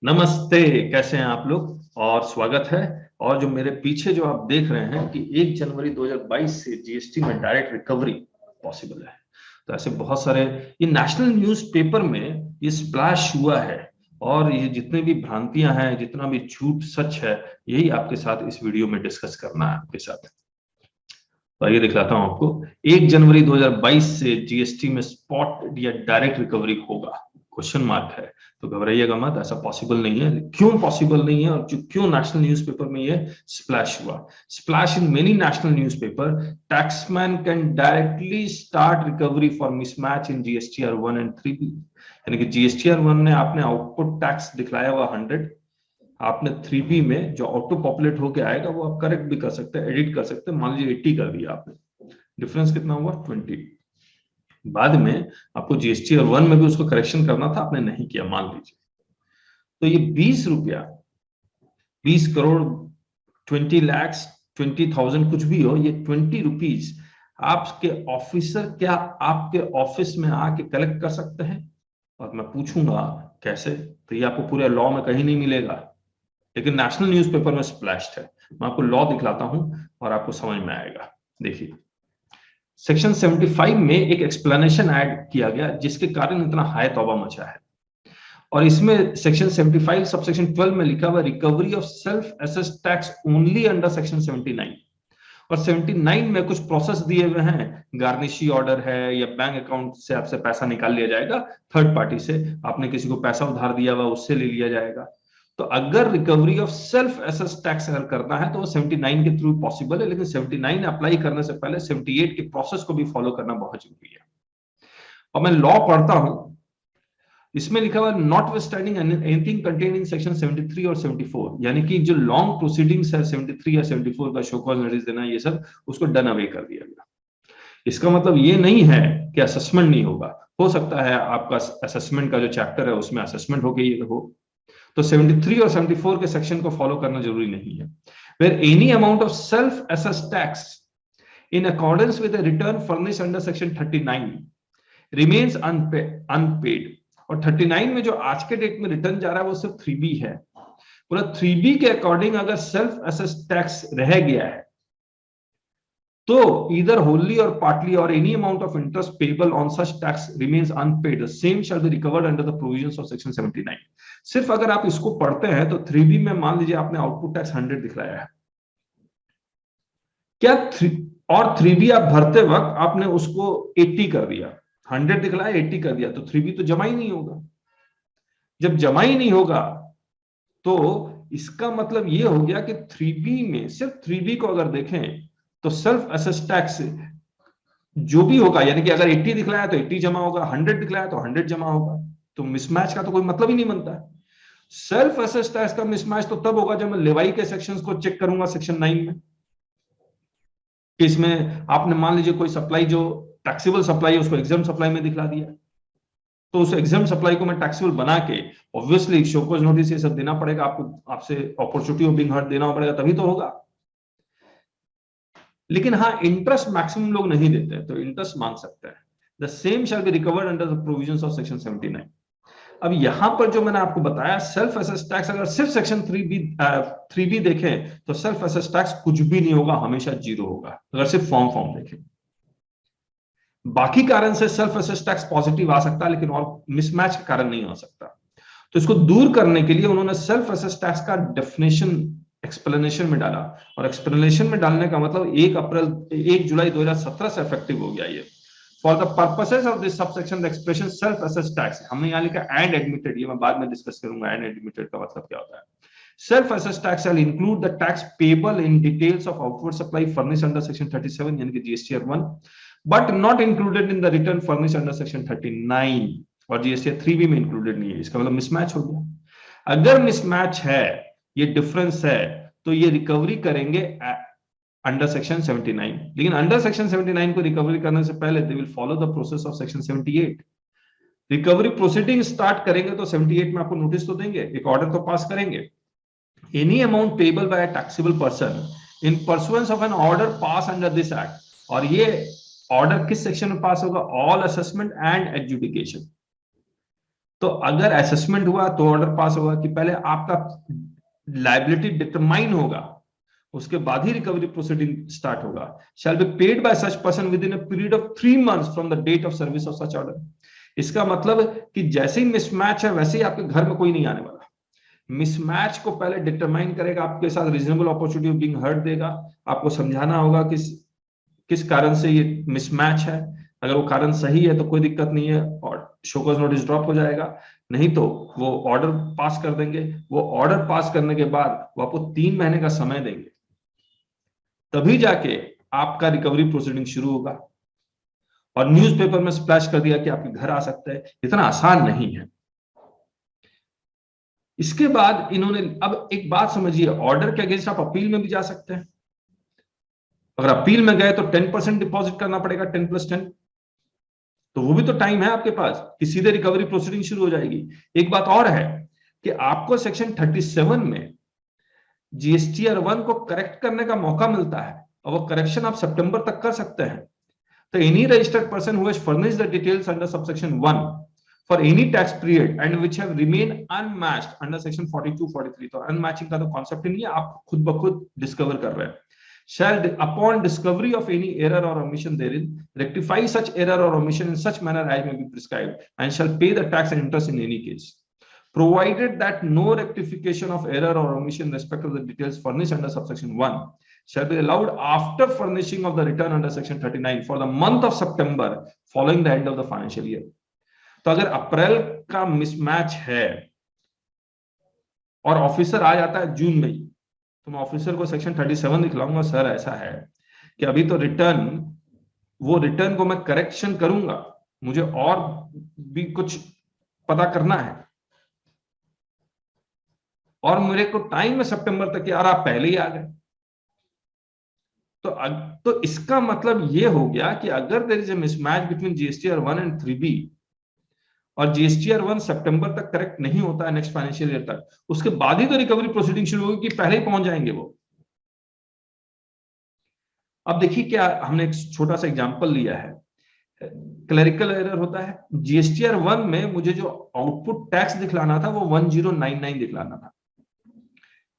नमस्ते। कैसे हैं आप लोग और स्वागत है। और जो मेरे पीछे जो आप देख रहे हैं कि 1 जनवरी 2022 से जीएसटी में डायरेक्ट रिकवरी पॉसिबल है। तो ऐसे बहुत सारे ये नेशनल न्यूज़पेपर में ये स्प्लैश हुआ है और ये जितने भी भ्रांतियां हैं, जितना भी झूठ सच है, यही आपके साथ इस वीडियो में डिस्कस करना है आपके साथ। तो आइए दिखलाता हूं आपको। 1 जनवरी 2022 से जीएसटी में स्पॉट या डायरेक्ट रिकवरी होगा, क्वेश्चन मार्क है। तो घबराइएगा मत, ऐसा पॉसिबल नहीं है। क्यों पॉसिबल नहीं है और क्यों नेशनल न्यूज़पेपर में ये स्प्लैश हुआ? Splash in many national newspaper, Taxmann can directly start recovery for mismatch in GSTR 1 and 3B। यानी कि जीएसटीआर 1 ने आपने आउटपुट टैक्स दिखलाया हुआ 100, आपने 3B में जो ऑटो पॉपुलेट होके आएगा वो आप करेक्ट भी कर सकते हैं, एडिट कर सकते हैं। मान लीजिए 80 कर दिया आपने, डिफरेंस कितना हुआ? 20। बाद में आपको जीएसटी और 1 में भी उसको करेक्शन करना था, आपने नहीं किया मान लीजिए। तो ये 20 रुपया, 20 करोड़, 20 lakhs, 20,000 कुछ भी हो, ये 20 रुपीज आपके ऑफिसर क्या आपके ऑफिस में आके कलेक्ट कर सकते हैं? और मैं पूछूंगा कैसे, तो ये आपको पूरे लॉ में कहीं नहीं मिलेगा, लेकिन नेशनल न्यूज़पेपर में स्प्लैश्ड है। मैं आपको लॉ दिखलाता हूं और आपको समझ में आएगा। देखिए, सेक्शन 75 में एक एक्सप्लेनेशन ऐड किया गया जिसके कारण इतना हाई तौबा मचा है। और इसमें सेक्शन 75 सबसेक्शन 12 में लिखा हुआ recovery of self assessed tax only under section 79। और 79 में कुछ प्रोसेस दिए हुए हैं, गार्निशी ऑर्डर है या बैंक अकाउंट से आपसे पैसा निकाल लिया जाएगा, थर्ड पार्टी से आपने किसी को पैसा उधार दिया हुआ उससे ले लिया जाएगा। तो अगर recovery of self assessed tax अगर करना है तो वो 79 के थ्रू पॉसिबल है, लेकिन 79 अप्लाई करने से पहले 78 के प्रोसेस को भी फॉलो करना बहुत जरूरी है। और मैं लॉ पढ़ता हूं, इसमें लिखा हुआ not withstanding anything contained in section 73 और 74, यानी कि जो लॉन्ग प्रोसीडिंग्स है 73 या 74 का, शो कॉज नोटिस देना, ये सब उसको डन अवे कर दिया गया। इसका मतलब ये नहीं है कि असेसमेंट नहीं होगा, हो सकता है आपका असेसमेंट का जो चैप्टर है उसमें असेसमेंट हो गई हो, तो 73 और 74 के सेक्शन को फॉलो करना जरूरी नहीं है। Where any amount of self assessed tax in accordance with return furnished under section 39 remains unpaid. और 39 में जो आज के डेट में रिटर्न जा रहा है वो सिर्फ 3B है। पूरा 3B के अकॉर्डिंग अगर सेल्फ असेस्ड टैक्स रह गया है तो either wholly or partly or any amount of interest payable on such tax remains unpaid, the same shall be recovered under the provisions of section 79। सिर्फ अगर आप इसको पढ़ते हैं तो 3B में मान लीजिए आपने आउटपुट टैक्स 100 दिखलाया है, क्या और 3B आप भरते वक्त आपने उसको 80 कर दिया, 100 दिखलाया 80 कर दिया, तो 3B तो जमा ही नहीं होगा। जब जमा ही नहीं होगा तो इसका मतलब ये हो गया कि 3B में, सिर्फ 3B को अगर देखें तो सेल्फ असेस्ड टैक्स जो भी होगा, यानी कि अगर 80 दिखलाया तो 80 जमा होगा, 100 दिखलाया तो 100 जमा होगा, तो मिसमैच का तो कोई मतलब ही नहीं बनता है। सेल्फ असेस्ड टैक्स का मिसमैच तो तब होगा जब मैं लेवाई के सेक्शंस को चेक करूंगा सेक्शन 9 में, इसमें आपने मान लीजिए कोई सप्लाई जो टैक्सेबल सप्लाई है उसको एग्जाम सप्लाई में दिखला दिया, तो उस एग्जाम सप्लाई को मैं टैक्सेबल बना के ऑब्वियसली शोकॉज नोटिस ये सब देना पड़ेगा आपको, आपसे अपॉर्चुनिटी ऑफ बीइंग हर्ड देना पड़ेगा, तभी तो होगा। लेकिन हाँ, इंटरेस्ट मैक्सिमम लोग नहीं देते, तो इंटरेस्ट मांग सकते हैं। The same shall be recovered under the provisions of section 79। अब यहां पर जो मैंने आपको बताया सेल्फ असेस्ड टैक्स, अगर सिर्फ सेक्शन 3B देखें तो सेल्फ असेस्ड टैक्स कुछ भी नहीं होगा, हमेशा जीरो होगा, अगर सिर्फ फॉर्म देखें। बाकी कारण से सेल्फ असेस्ड टैक्स पॉजिटिव आ सकता है, लेकिन और मिसमैच के कारण नहीं आ सकता। तो इसको दूर करने के लिए उन्होंने सेल्फ असेस्ड टैक्स का डेफिनेशन एक्सप्लेनेशन में डाला, और एक्सप्लेनेशन में डालने का मतलब 1 जुलाई 2017 से इफेक्टिव हो गया ये। For the purposes of this subsection the expression self assessed tax, हमने यहाँ लिखा एंड एडमिटेड, ये मैं बाद में डिस्कस करूंगा एंड एडमिटेड का मतलब क्या होता है। Self assessed tax shall include the tax payable in details of outward supply furnished under section 37 यानी कि GSTR 1, but not included in the return furnished under section 39, और जीएसटीआर 3B में इंक्लूडेड नहीं है। इसका मतलब मिसमैच हो गया। अगर मिसमैच है, ये डिफरेंस है, तो ये रिकवरी करेंगे अंडर सेक्शन 79, लेकिन अंडर सेक्शन 79 को रिकवरी करने से पहले they will follow the process of section 78। Recovery proceeding start करेंगे तो 78 में आपको नोटिस तो देंगे, एक ऑर्डर तो पास करेंगे। Any amount payable by a taxable person in pursuance of an order pass under this act, और ये ऑर्डर किस सेक्शन में पास होगा? All assessment and adjudication. तो अगर असेसमेंट हुआ तो ऑर्डर पास होगा कि पहले आपका लायबिलिटी डिटरमाइन होगा, उसके बाद ही रिकवरी प्रोसीडिंग स्टार्ट होगा। Shall be paid by such person within a period of 3 months from the date of service of such order. इसका मतलब कि जैसे ही मिसमैच है वैसे ही आपके घर में कोई नहीं आने वाला। मिसमैच को पहले डिटरमाइन करेगा, आपके साथ reasonable opportunity of being heard देगा, आपको समझाना होगा किस कारण से ये मिसमैच है। अगर वो कारण सही है तो कोई दिक्कत नहीं है और शो कॉज नोटिस ड्रॉप हो जाएगा, नहीं तो वो ऑर्डर पास कर देंगे। वो ऑर्डर पास करने के बाद वो आपको 3 महीने का समय देंगे, तभी जाके आपका रिकवरी प्रोसीडिंग शुरू होगा। और न्यूज़पेपर में स्प्लैश कर दिया कि आपके घर आ सकते हैं, इतना आसान नहीं है। इसके बाद इन्होंने, अब एक बात समझिए, ऑर्डर के अगेंस्ट आप अपील में भी जा सकते हैं। अगर अपील में गए तो 10% डिपॉजिट करना पड़ेगा, 10+10, तो वो भी तो टाइम है आपके पास कि सीधे रिकवरी प्रोसीडिंग शुरू हो जाएगी। एक बात और है कि आपको सेक्शन 37 में जीएसटीआर 1 को करेक्ट करने का मौका मिलता है, और वो करेक्शन आप सितंबर तक कर सकते हैं। तो any registered person who has furnished the details under subsection 1 for any tax period and which have remained unmatched under section 42 43, तो अनमैचिंग का तो कॉन्सेप्ट ही नहीं है, आप खुद ब खुद डिस्कवर कर रहे हैं। Shall upon discovery of any error or omission therein rectify such error or omission in such manner as may be prescribed and shall pay the tax and interest in any case, provided that no rectification of error or omission in respect of the details furnished under subsection 1 shall be allowed after furnishing of the return under section 39 for the month of September following the end of the financial year। तो अगर अप्रैल का mismatch है और officer आ जाता है जून में ही, तो मैं ऑफिसर को सेक्शन 37 दिखलाऊंगा, सर ऐसा है कि अभी तो रिटर्न को मैं करेक्शन करूंगा, मुझे और भी कुछ पता करना है और मेरे को टाइम है सितंबर तक, यार आप पहले ही आ गए। तो इसका मतलब ये हो गया कि अगर there is a mismatch between GSTR 1 and 3B और जीएसटीआर 1 सितंबर तक करेक्ट नहीं होता है नेक्स्ट फाइनेंशियल ईयर तक, उसके बाद ही तो रिकवरी प्रोसीडिंग शुरू होगी, कि पहले ही पहुंच जाएंगे वो। अब देखिए क्या हमने एक छोटा सा एग्जांपल लिया है, क्लरिकल एरर होता है। जीएसटीआर 1 में मुझे जो आउटपुट टैक्स दिखलाना था वो 1099 दिखलाना था,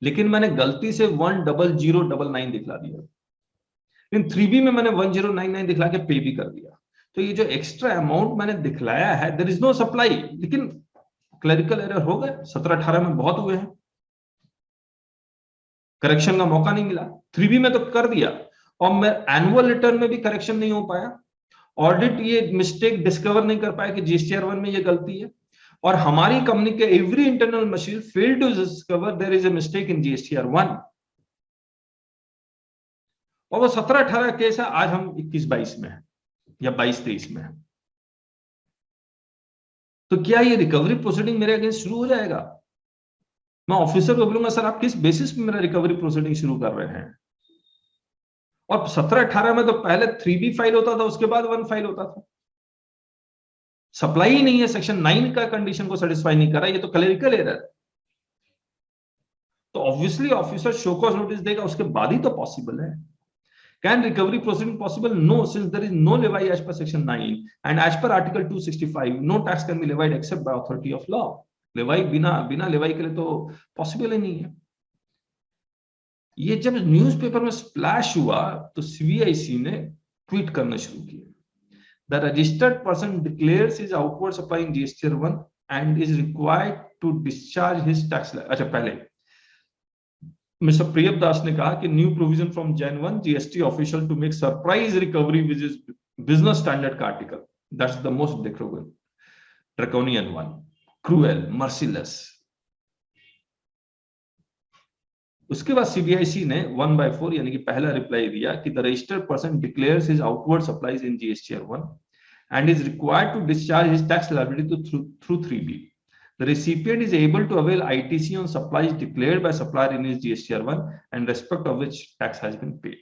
लेकिन मैंने गलती से 10099 दिखला दिया। लेकिन 3B में मैंने 1099 दिखला के पे भी कर दिया। तो ये जो एक्स्ट्रा अमाउंट मैंने दिखलाया है, देयर इज नो सप्लाई, लेकिन क्लरिकल एरर हो गए, 17-18 में बहुत हुए हैं, करेक्शन का मौका नहीं मिला। 3B में तो कर दिया, और मैं एनुअल रिटर्न में भी करेक्शन नहीं हो पाया, ऑडिट ये मिस्टेक डिस्कवर नहीं कर पाया कि जीएसटीआर 1 में ये गलती है, और हमारी कंपनी के every internal machine failed to discover there is a mistake in GSTR 1। और वो 17-18 केस है, आज हम 21-22 में है या 22-23 में है। तो क्या ये रिकवरी प्रोसीडिंग मेरे अगेंस्ट शुरू हो जाएगा? मैं ऑफिसर को बोलूंगा, सर आप किस बेसिस पे मेरा रिकवरी प्रोसीडिंग शुरू कर रहे हैं? और 17-18 में तो पहले 3B फाइल होता था, उसके बाद 1 फाइल होता था। सप्लाई ही नहीं है, सेक्शन 9 का कंडीशन को सेटिस्फाई नहीं कर रहा, ये तो क्लरिकल एरर है। तो obviously officer show cause notice देगा, उसके बाद ही तो पॉसिबल है। Can recovery proceeding possible? No, since there is no levy as per section 9 and as per article 265 no tax can be levied except by authority of law। लेवाई बिना लेवाई के लिए तो possible ही नहीं है। ये जब न्यूज़पेपर में स्प्लैश हुआ तो सीबीआईसी ने ट्वीट करना शुरू किया, the registered person declares his outward supply in GSTR 1 and is required to discharge his tax. अच्छा, पहले मिस्टर प्रियदास ने कहा कि new provision from Jan 1 GST official to make surprise recovery which is Business Standard का आर्टिकल, that's the most draconian one, cruel, merciless. उसके बाद CBIC ने 1/4 यानी कि पहला रिप्लाई दिया कि the registered person declares his outward supplies in GSTR 1 and is required to discharge his tax liability through 3B. The recipient is able to avail ITC on supplies declared by supplier in his GSTR 1 and respect of which tax has been paid.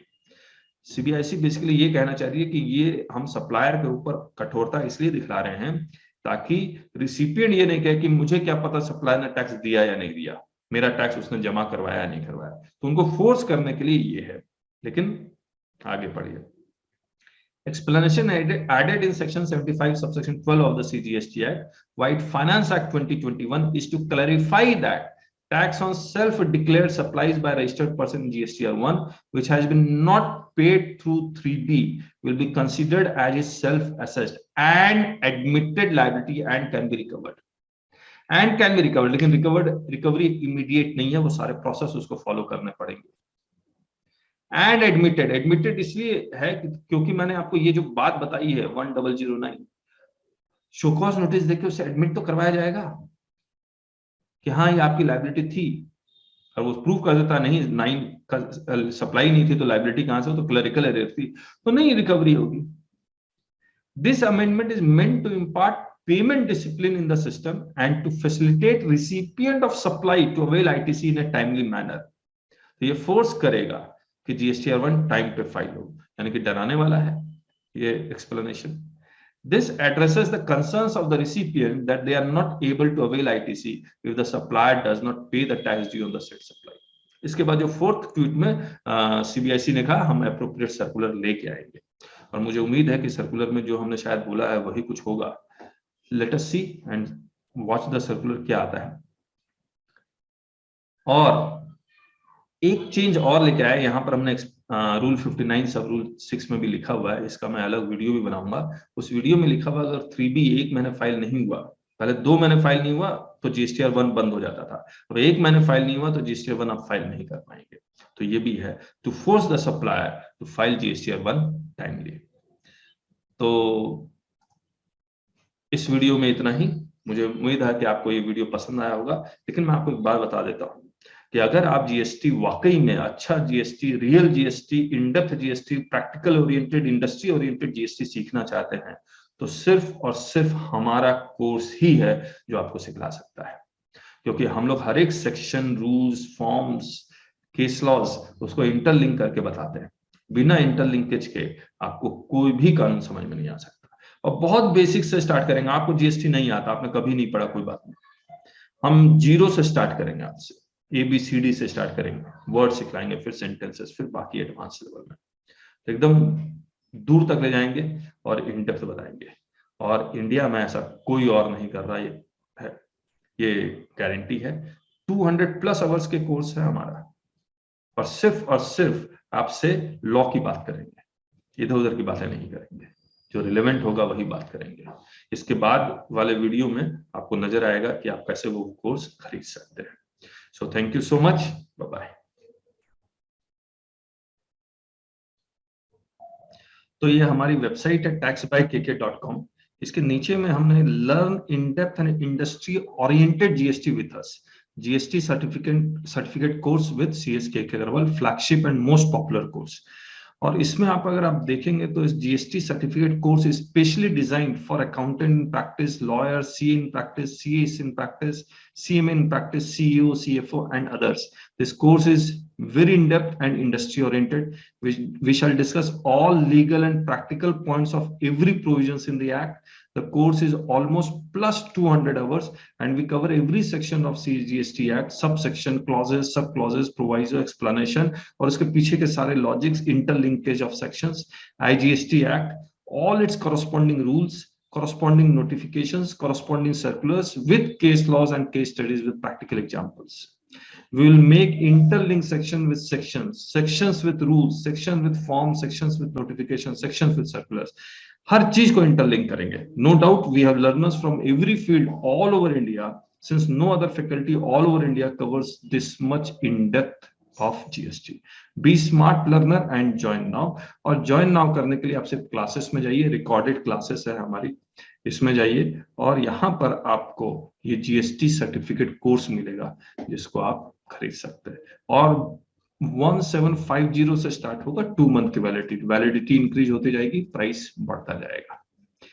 CBIC basically ये कहना चाह रही है कि ये हम supplier के ऊपर कठोरता इसलिए दिखला रहे हैं ताकि रिसिपिएंट ये नहीं कहे कि मुझे क्या पता सप्लायर ने टैक्स दिया या नहीं दिया, मेरा टैक्स उसने जमा करवाया या नहीं करवाया। तो उनको फोर्स करने के लिए ये है। लेकिन आगे पढ़िए, Explanation added in section 75 subsection 12 of the CGST Act, White Finance Act 2021, is to clarify that tax on self-declared supplies by registered person in GSTR1, which has been not paid through 3B, will be considered as a self-assessed and admitted liability and can be recovered. And can be recovered, लेकिन recovery immediate नहीं है, वो सारे process उसको follow करने पड़ेंगे. And admitted इसलिए है क्योंकि मैंने आपको ये जो बात बताई है 1009 शो कॉज नोटिस देके उसे एडमिट तो करवाया जाएगा कि हाँ ये आपकी लायबिलिटी थी, और वो प्रूव कर देता नहीं 9 का सप्लाई नहीं थी तो लायबिलिटी कहां से हो, तो क्लरिकल एरर थी, तो नहीं रिकवरी होगी. This amendment is meant to impart payment discipline in the system and to facilitate recipient of supply to avail ITC in a timely manner. तो ये फोर्स करेगा कि GSTR1 टाइम पे फाइल हो, यानी कि डराने वाला है ये explanation. This addresses the concerns of the recipient that they are not able to avail ITC if the supplier does not pay the tax due on the said supply. इसके बाद जो फोर्थ ट्वीट में CBIC ने कहा हम appropriate circular लेके आएंगे, और मुझे उम्मीद है कि सर्कुलर में जो हमने शायद बोला है वही कुछ होगा. Let us see and watch the circular क्या आता है. और एक चेंज और लेके आए यहाँ पर हमने रूल 59 सब रूल 6 में भी लिखा हुआ है, इसका मैं अलग वीडियो भी बनाऊंगा. उस वीडियो में लिखा हुआ अगर 3B 1 महीने फाइल नहीं हुआ, पहले 2 महीने फाइल नहीं हुआ तो GSTR1 बंद हो जाता था, अब 1 महीने फाइल नहीं हुआ तो GSTR1 आप फाइल नहीं कर पाएंगे. तो ये भी है to force the supplier to file GSTR1 timely. तो इस वीडियो में इतना ही. मुझे उम्मीद है कि आपको ये वीडियो पसंद आया होगा, लेकिन मैं आपको एक बात बता देता हूँ कि अगर आप जीएसटी वाकई में अच्छा GST, real GST, in depth GST, practical oriented, industry oriented GST सीखना चाहते हैं तो सिर्फ और सिर्फ हमारा कोर्स ही है जो आपको सिखला सकता है, क्योंकि हम लोग हर एक section, rules, forms, case laws उसको इंटरलिंक करके बताते हैं. बिना इंटरलिंकेज के आपको कोई भी कानून समझ में नहीं आ सकता. और बहुत बेसिक से स्टार्ट करेंगे. आपको जीएसटी नहीं आता, आपने कभी नहीं पढ़ा, कोई बात नहीं, हम जीरो से स्टार्ट करेंगे. आपसे ABCD से स्टार्ट करेंगे, वर्ड सिखाएंगे, फिर सेंटेंसेस, फिर बाकी एडवांस लेवल में तो एकदम दूर तक ले जाएंगे और इन डेप्थ बताएंगे. और इंडिया में ऐसा कोई और नहीं कर रहा, ये है, ये गारंटी है. 200+ आवर्स के कोर्स है हमारा, और सिर्फ आपसे लॉ की बात करेंगे, इधर उधर की बातें नहीं करेंगे. जो रिलेवेंट होगा वही बात करेंगे. इसके बाद वाले वीडियो में आपको नजर आएगा कि आप कैसे वो कोर्स खरीद सकते हैं. So thank you so much. Bye-bye. तो ये हमारी वेबसाइट है taxbykk.com. इसके नीचे में हमने learn in depth and industry oriented GST with us, GST certificate course with CSKK Agarwal, flagship and most popular course. और इसमें अगर आप देखेंगे तो इस GST certificate course is specially designed for accountant in practice, lawyer, CA in practice, CAs in practice, CMA in practice, CEO, CFO and others. This course is very in-depth and industry-oriented. We shall discuss all legal and practical points of every provisions in the Act. The course is almost plus 200 hours, and we cover every section of CGST Act, subsection, clauses, sub-clauses, proviso, explanation, और उसके पीछे के सारे logics, interlinkage of sections, IGST Act, all its corresponding rules, corresponding notifications, corresponding circulars with case laws and case studies with practical examples. We will make interlinked section with sections, sections with rules, sections with forms, sections with notifications, sections with circulars. हर चीज को interlink करेंगे. No doubt we have learners from every field all over India, since no other faculty all over India covers this much in depth of GST. Be smart learner and join now. और join now करने के लिए आप सिर्फ classes में जाइए, recorded classes है हमारी, इसमें जाइए और यहाँ पर आपको ये जीएसटी सर्टिफिकेट कोर्स मिलेगा जिसको आप खरीद सकते हैं. और 1750 से स्टार्ट होगा, 2 मंथ की वैलिडिटी इंक्रीज होती जाएगी, प्राइस बढ़ता जाएगा.